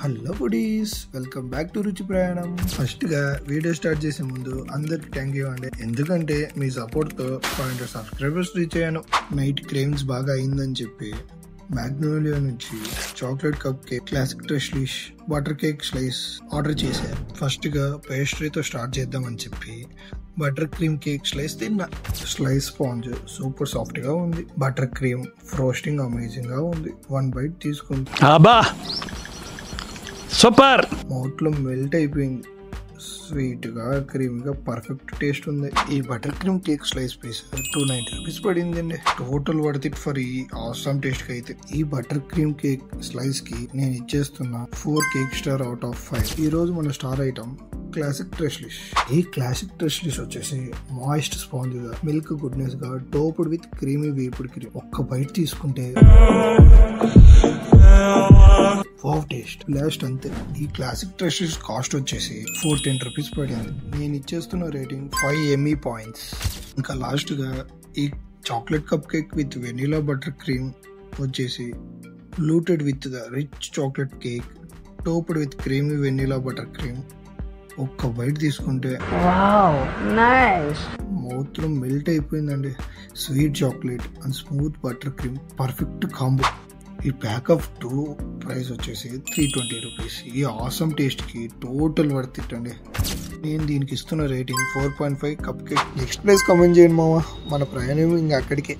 Hello foodies, welcome back to రుచి ప్రయాణం. First గా వీడియో స్టార్ట్ చేసే ముందు అందరికి థ్యాంక్ యూ అండి, ఎందుకంటే మీ సపోర్ట్ తో 500 సబ్స్క్రైబర్స్ రీచ్ అయ్యాను. నైట్ క్రేవింగ్స్ బాగా అయిందని చెప్పి మ్యాగ్నోలియా నుంచి చాక్లెట్ కప్ కేక్, క్లాసిక్ ట్రెష్లిష్, బటర్ కేక్ స్లైస్ ఆర్డర్ చేశారు. ఫస్ట్ గా పేస్ట్రీతో స్టార్ట్ చేద్దామని చెప్పి బటర్ క్రీమ్ కేక్ స్లైస్ తిన్నా. స్లైస్ స్పాంజ్ సూపర్ సాఫ్ట్ గా ఉంది. బటర్ క్రీమ్ ఫ్రోస్టింగ్ అమేజింగ్ గా ఉంది. 1 బైట్ తీసుకుంది, సూపర్, మౌత్ లో మెల్ట్ అయిపోయింది. స్వీట్ గా క్రీమీగా పర్ఫెక్ట్ టేస్ట్ ఉంది. ఈ butter cream cake slice piece 290 rupees పడిందండి. టోటల్ వర్త్ ఇట్ ఫర్ ఈ ఆసమ్ టేస్ట్ కి అయితే. ఈ బటర్ క్రీమ్ కేక్ స్లైస్ కి నేను ఇచ్చేస్తున్నా 4 కేక్ స్టార్ అవుట్ ఆఫ్ 5. ఈ రోజు మన స్టార్ ఐటమ్ క్లాసిక్ ట్రెష్లిష్. ఈ క్లాసిక్ ట్రెష్లిష్ వచ్చేసి మాయిస్ట్ స్పాంజ్ గా, మిల్క్ గుడ్నెస్ గా, టోప్డ్ విత్ క్రీమీ వేపుడ్ క్రీమ్. ఒక్క బైట్ తీసుకుంటే వావ్ టేస్ట్ లాస్ట్ అంతే. ఈ క్లాసిక్ ట్రెష్లిష్ కాస్ట్ వచ్చేసి 410 రూపీస్ పడింది. నేను ఇచ్చేస్తున్న రేటింగ్ 5 ME పాయింట్స్. ఇంకా లాస్ట్ గా ఈ chocolate cupcake with vanilla butter cream వచ్చేసి looted with the rich chocolate cake, topped with creamy vanilla butter cream. ఒక్క బైట్ తీసుకుంటే మౌత్ లో మెల్ట్ అయిపోయిందండి. Sweet chocolate and smooth butter cream perfect combo. ఈ pack of 2 price వచ్చేసి 320 rupees. ఈ awesome taste కి total worth it అండి. నేను దీనికి ఇస్తున్న rating 4.5 cup cake. Next price comment చేయండి మామ, మన ప్రయాణం ఇంకా అక్కడికే.